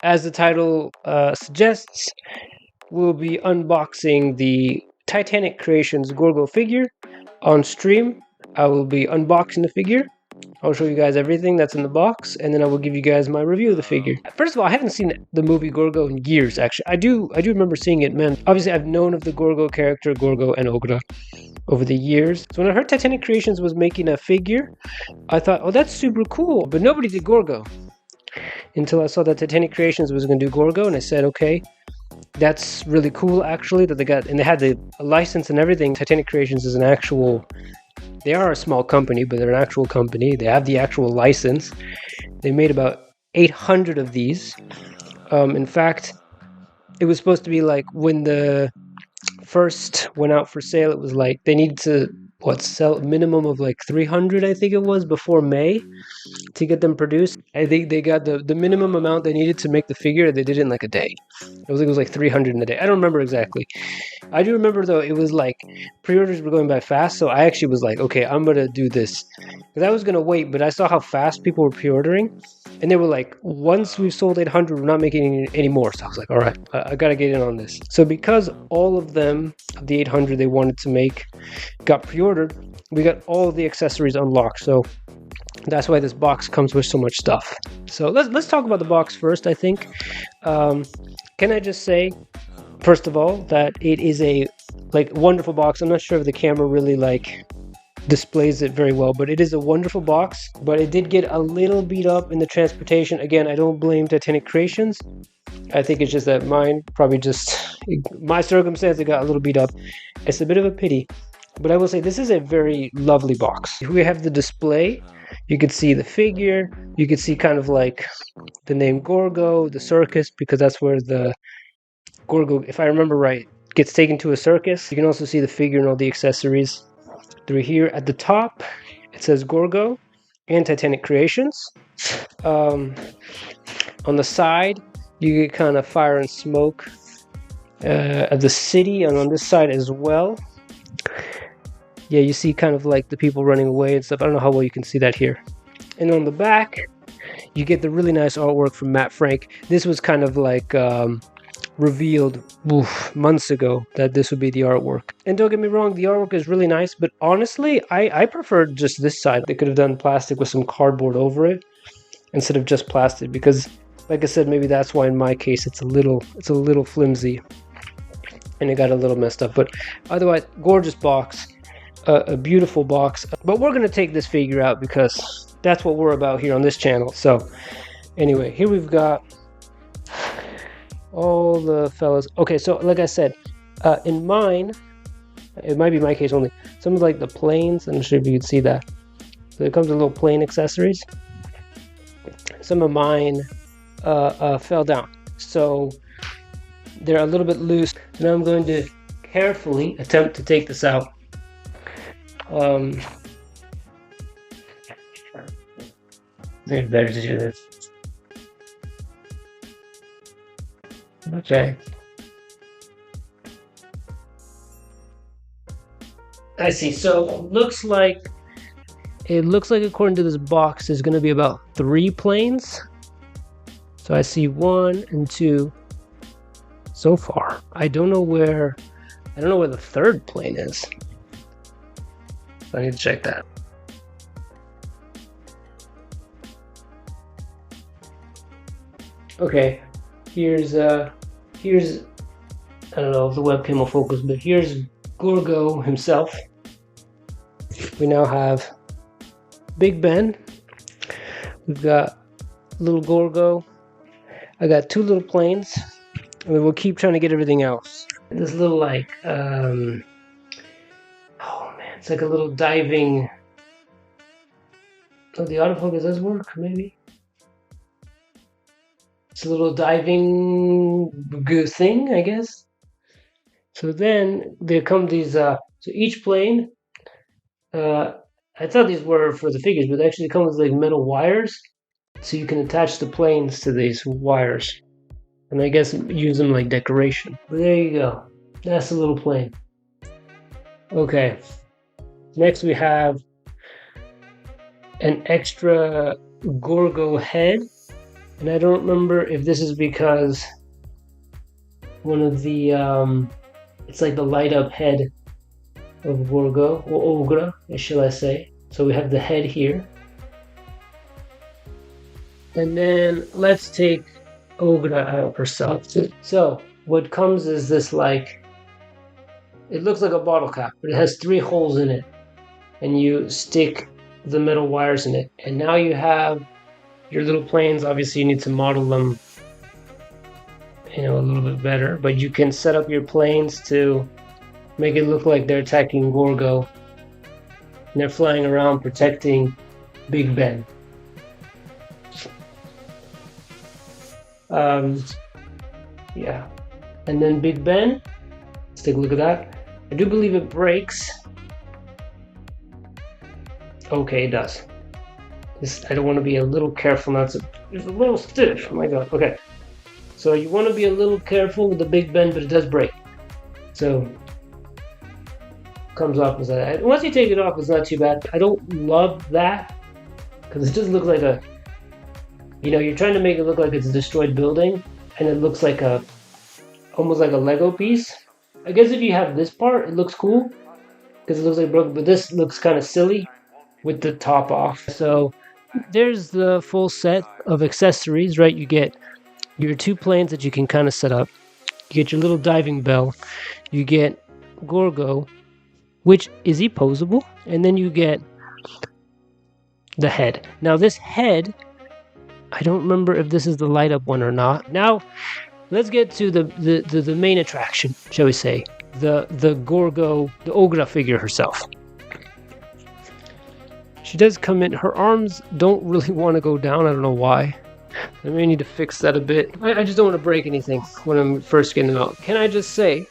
as the title suggests, we'll be unboxing the Titanic Creations Gorgo figure on stream. I will be unboxing the figure. I'll show you guys everything that's in the box, and then I will give you guys my review of the figure. First of all, I haven't seen the movie Gorgo in years, actually. I do remember seeing it, man. Obviously, I've known of the Gorgo character, Gorgo and Ogra, over the years. So when I heard Titanic Creations was making a figure, I thought, oh, that's super cool. But nobody did Gorgo. Until I saw that Titanic Creations was going to do Gorgo, and I said, okay, that's really cool, actually, that they got, and they had the license and everything. Titanic Creations is an actual, they are a small company, but they're an actual company. They have the actual license. They made about 800 of these. In fact, it was supposed to be like when the first went out for sale, it was like they needed to sell a minimum of like 300, I think it was, before May to get them produced. I think they got the minimum amount they needed to make the figure. They did it in like a day. It was like 300 in a day. I don't remember exactly. I do remember though, it was like pre-orders were going by fast, so I actually was like, okay, I'm gonna do this, because I was gonna wait, but I saw how fast people were pre-ordering, and they were like, once we've sold 800, we're not making any more. So I was like, all right, I gotta get in on this. So because all of them, the 800 they wanted to make, got pre-ordered, we got all of the accessories unlocked. So that's why this box comes with so much stuff. So let's talk about the box first, I think. Can I just say, first of all, that it is a wonderful box. I'm not sure if the camera really displays it very well, but it is a wonderful box. But it did get a little beat up in the transportation. Again, I don't blame Titanic Creations. I think it's just that mine, probably just my circumstance, it got a little beat up. It's a bit of a pity. But I will say this is a very lovely box. We have the display. You could see the figure. You could see kind of like the name Gorgo, the circus, because that's where the Gorgo, if I remember right, gets taken to a circus. You can also see the figure and all the accessories through here. At the top, it says Gorgo and Titanic Creations. On the side, you get kind of fire and smoke of the city, and on this side as well. Yeah, you see kind of like the people running away and stuff. I don't know how well you can see that here. And on the back, you get the really nice artwork from Matt Frank. This was kind of like revealed months ago that this would be the artwork. And don't get me wrong, the artwork is really nice, but honestly, I preferred just this side. They could have done plastic with some cardboard over it instead of just plastic, because like I said, maybe that's why in my case it's a little flimsy and it got a little messed up. But otherwise, gorgeous box. A beautiful box, but we're going to take this figure out because that's what we're about here on this channel. So anyway, here we've got all the fellas. Okay, so like I said, in mine, it might be my case only, some of like the planes, I'm not sure if you can see that. So it comes with little plane accessories. Some of mine fell down, so they're a little bit loose. Now I'm going to carefully attempt to take this out. Maybe better to do this. Okay. I see. So it looks like according to this box, there's going to be about 3 planes. So I see 1 and 2 so far. I don't know where the 3rd plane is. I need to check that. Okay, here's I don't know if the webcam will focus, but here's Gorgo himself. We now have Big Ben. We've got little Gorgo. I got 2 little planes, and then we'll keep trying to get everything else. This little it's like a little diving. Oh, the autofocus does work, maybe. It's a little diving thing, I guess. So then there come these. So each plane. I thought these were for the figures, but they actually come with like metal wires, so you can attach the planes to these wires, and I guess use them like decoration. But there you go. That's a little plane. Okay. Next we have an extra Gorgo head. And I don't remember if this is because one of the, it's like the light up head of Gorgo, or Ogra, shall I say. So we have the head here. And then let's take Ogra out herself. So what comes is this, like, it looks like a bottle cap, but it has 3 holes in it. And you stick the metal wires in it. And now you have your little planes. Obviously you need to model them, you know, a little bit better, but you can set up your planes to make it look like they're attacking Gorgo. And they're flying around protecting Big Ben. Yeah. And then Big Ben, let's take a look at that. I do believe it breaks. Okay, it does. I don't want to be a little careful not to. It's a little stiff. Oh my god. Okay. So you want to be a little careful with the Big Ben, but it does break. So comes off as that. Once you take it off, it's not too bad. I don't love that because it just looks like a, you know, you're trying to make it look like it's a destroyed building, and it looks like a, almost like a Lego piece. I guess if you have this part, it looks cool because it looks like broken, but this looks kind of silly with the top off. So there's the full set of accessories, right? You get your 2 planes that you can kind of set up. You get your little diving bell. You get Gorgo, which is posable, and then you get the head. Now this head, I don't remember if this is the light up one or not. Now let's get to the main attraction, shall we say, the Gorgo, the Ogra figure herself. She does come in. Her arms don't really want to go down. I don't know why. I may need to fix that a bit. I just don't want to break anything when I'm first getting them out. Can I just say,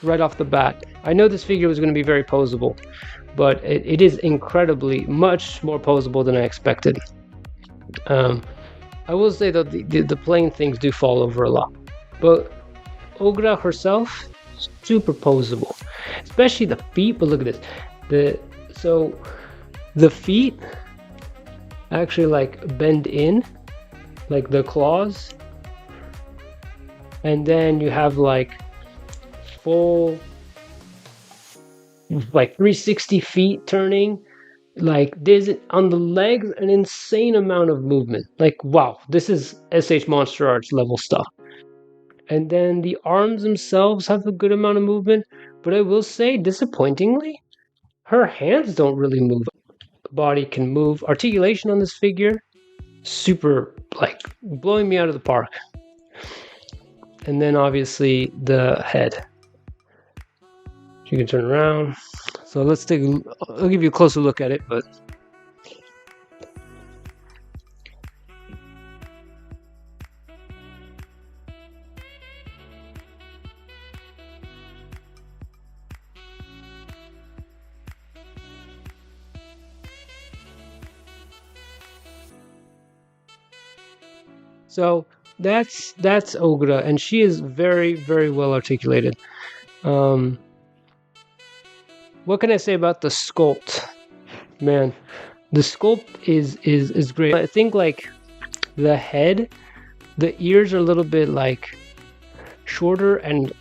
right off the bat, I know this figure was going to be very posable, but it is incredibly much more posable than I expected. I will say that the plain things do fall over a lot, but Ogra herself, super posable, especially the feet. But look at this. So the feet actually like bend in, like the claws, and then you have like full, like 360 feet turning. Like there's on the legs an insane amount of movement. Like wow, this is SH Monster Arts level stuff. And then the arms themselves have a good amount of movement, but I will say, disappointingly, her hands don't really move. The body can move. Articulation on this figure, super, like, blowing me out of the park. And then obviously the head. You can turn around. So let's take I'll give you a closer look at it, but so that's Ogra, and she is very, very well articulated. What can I say about the sculpt? Man, the sculpt is great. I think like the head, the ears are a little bit like shorter, and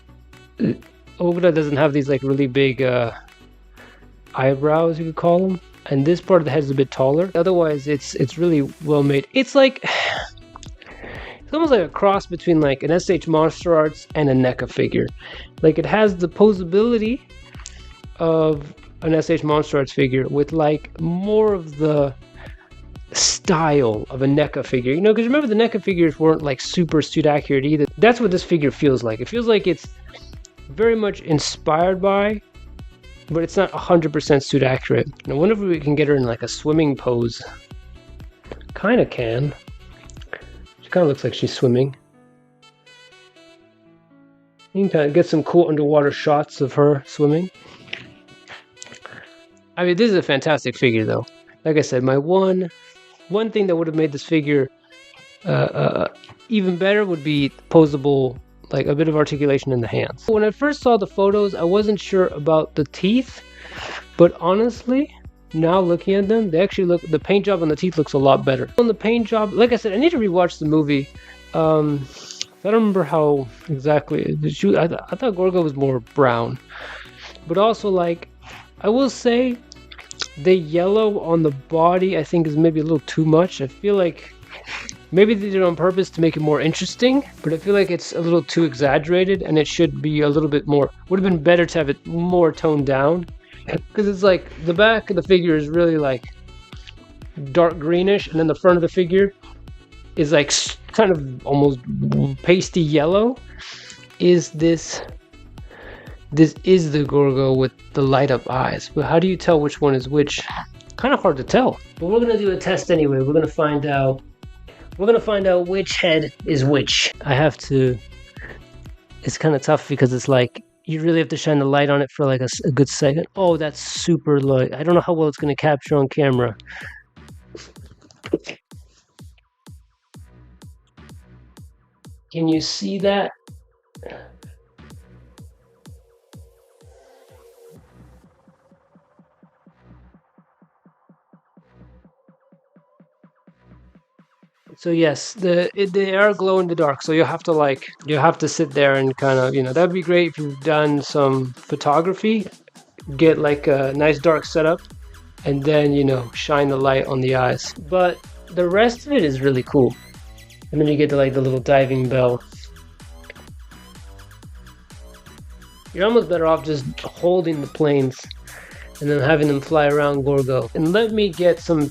Ogra doesn't have these like really big eyebrows, you could call them. And this part of the head is a bit taller. Otherwise, it's really well made. It's like it's almost like a cross between like an SH Monster Arts and a NECA figure. Like it has the posability of an SH Monster Arts figure with like more of the style of a NECA figure, you know, because remember the NECA figures weren't like super suit accurate either. That's what this figure feels like. It feels like it's very much inspired by, but it's not 100% suit accurate. I wonder if we can get her in like a swimming pose. Kind of can. She kind of looks like she's swimming. You can kind of get some cool underwater shots of her swimming. I mean, this is a fantastic figure, though. Like I said, my one thing that would have made this figure even better would be posable, like a bit of articulation in the hands. When I first saw the photos, I wasn't sure about the teeth, but honestly, now looking at them, they actually look, the paint job on the teeth looks a lot better. On the paint job, like I said, I need to rewatch the movie. I don't remember how exactly, I thought Gorgo was more brown. But also, like, I will say, the yellow on the body, I think, is maybe a little too much. I feel like maybe they did it on purpose to make it more interesting, but I feel like it's a little too exaggerated, and it should be a little bit more, would have been better to have it more toned down. Because it's like, the back of the figure is really like dark greenish, and then the front of the figure is like kind of almost pasty yellow. This is the Gorgo with the light up eyes. But how do you tell which one is which? Kind of hard to tell. But we're gonna do a test anyway. We're gonna find out which head is which. I have to, it's kind of tough because it's like, you really have to shine the light on it for like a good second. Oh, that's super light. I don't know how well it's gonna capture on camera. Can you see that? So yes, they are glow in the dark. So you have to sit there and kind of, that'd be great if you've done some photography, get like a nice dark setup, and then shine the light on the eyes. But the rest of it is really cool. And then you get to like the little diving bell. You're almost better off just holding the planes and then having them fly around Gorgo. And let me get some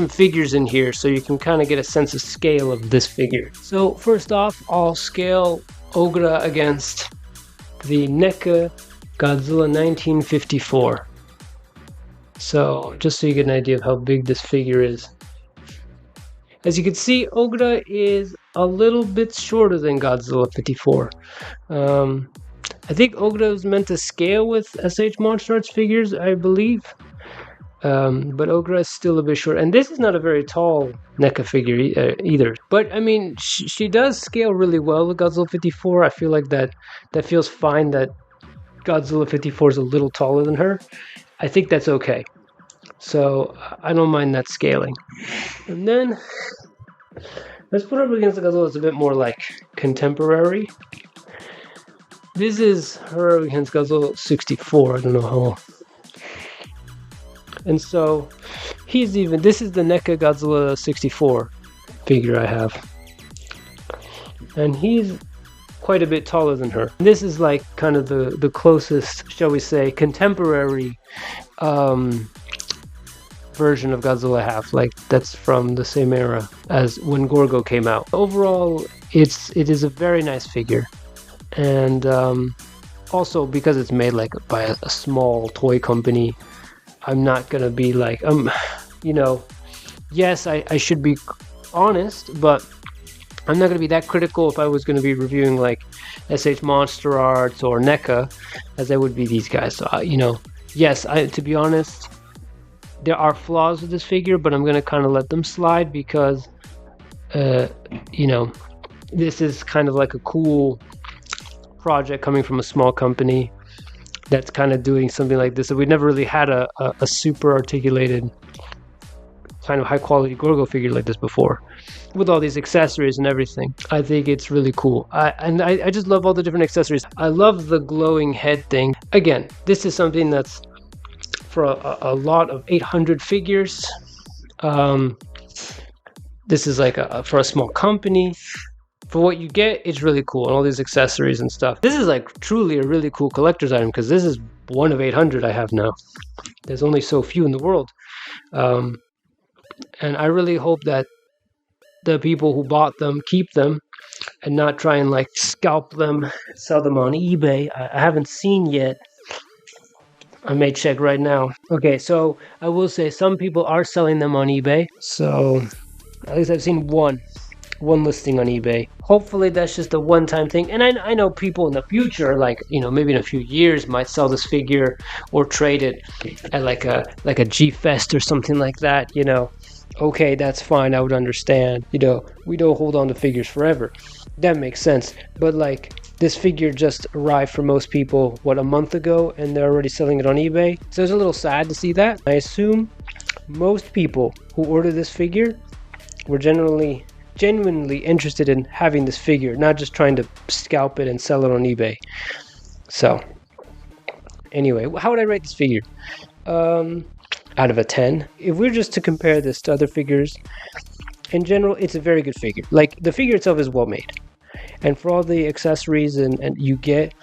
figures in here so you can kind of get a sense of scale of this figure. So first off, I'll scale Ogra against the NECA Godzilla 1954. So just so you get an idea of how big this figure is. As you can see, Ogra is a little bit shorter than Godzilla 54. I think Ogra is meant to scale with SH Monster Arts figures, I believe. But Ogra is still a bit short. And this is not a very tall NECA figure either. But, I mean, she does scale really well with Godzilla 54. I feel like that feels fine that Godzilla 54 is a little taller than her. I think that's okay. So, I don't mind that scaling. And then, let's put her up against the Godzilla that's a bit more, like, contemporary. This is her against Godzilla 64, I don't know how. And so, this is the NECA Godzilla 64 figure I have. And he's quite a bit taller than her. This is like kind of the closest, shall we say, contemporary version of Godzilla I have. Like, that's from the same era as when Gorgo came out. Overall, it is a very nice figure. And also because it's made like by a small toy company, I'm not gonna be like yes, I should be honest, but I'm not gonna be that critical if I was gonna be reviewing like SH Monster Arts or NECA as I would be these guys. So yes, to be honest, there are flaws with this figure, but I'm gonna kind of let them slide because this is kind of like a cool project coming from a small company that's kind of doing something like this. So we've never really had a super articulated kind of high quality Gorgo figure like this before, with all these accessories and everything. I think it's really cool. I just love all the different accessories. I love the glowing head thing. Again, this is something that's for a lot of 800 figures. This is like for a small company. For what you get, it's really cool, and all these accessories and stuff. This is like truly a really cool collector's item because this is one of 800 I have now. There's only so few in the world. And I really hope that the people who bought them keep them and not try and like scalp them, sell them on eBay. I haven't seen yet. I may check right now. Okay, so I will say some people are selling them on eBay. So at least I've seen one listing on eBay. Hopefully that's just a one-time thing. And I know people in the future, like, maybe in a few years might sell this figure or trade it at like a G-Fest or something like that, Okay, that's fine. I would understand. We don't hold on to figures forever. That makes sense. But like, this figure just arrived for most people, what, a month ago, and they're already selling it on eBay. So it's a little sad to see that. I assume most people who order this figure were genuinely interested in having this figure, not just trying to scalp it and sell it on eBay. So anyway, how would I rate this figure? Out of a 10. If we're just to compare this to other figures, in general, it's a very good figure. Like, the figure itself is well made. And for all the accessories and you get,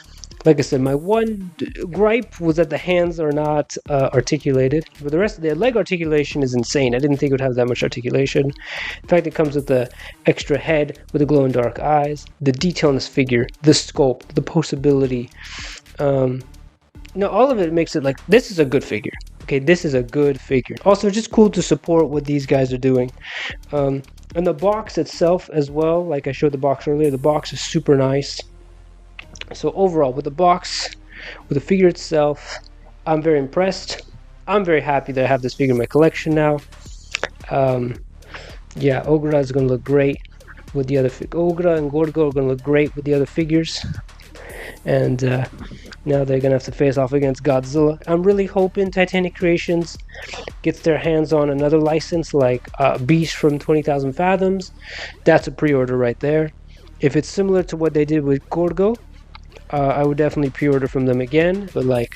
like I said, my one gripe was that the hands are not articulated. But the rest of the leg articulation is insane. I didn't think it would have that much articulation. In fact, it comes with the extra head with the glow-in-dark eyes. The detail in this figure, the sculpt, the posability. All of it makes it like, this is a good figure. Okay, this is a good figure. Also, it's just cool to support what these guys are doing. And the box itself as well, like I showed the box earlier, the box is super nice. So overall, with the box, with the figure itself, I'm very impressed. I'm very happy that I have this figure in my collection now. Yeah, Ogra is going to look great with the other Ogra and Gorgo are going to look great with the other figures. And now they're going to have to face off against Godzilla. I'm really hoping Titanic Creations gets their hands on another license like Beast from 20,000 Fathoms. That's a pre-order right there. If it's similar to what they did with Gorgo, I would definitely pre-order from them again. But like,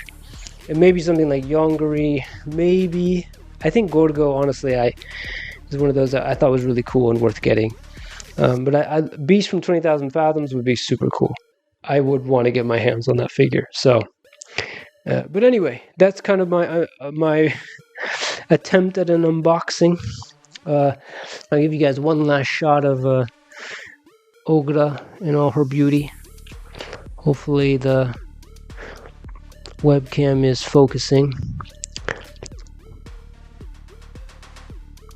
it may be something like Yongari, maybe. I think Gorgo, honestly, is one of those that I thought was really cool and worth getting. But Beast from 20,000 Fathoms would be super cool. I would want to get my hands on that figure. So, but anyway, that's kind of my attempt at an unboxing. I'll give you guys one last shot of Ogra in all her beauty. Hopefully the webcam is focusing.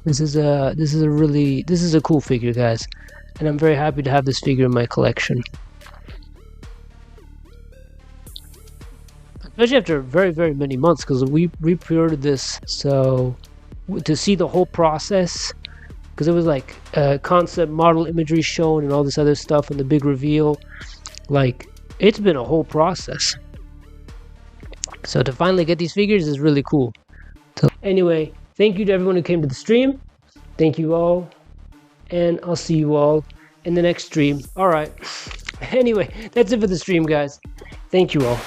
This is a cool figure, guys, and I'm very happy to have this figure in my collection. Especially after very, very many months, because we pre-ordered this, so to see the whole process, because it was like concept model imagery shown and all this other stuff and the big reveal, like, it's been a whole process. So to finally get these figures is really cool. So anyway, thank you to everyone who came to the stream. Thank you all, and I'll see you all in the next stream. All right. Anyway, that's it for the stream, guys. Thank you all.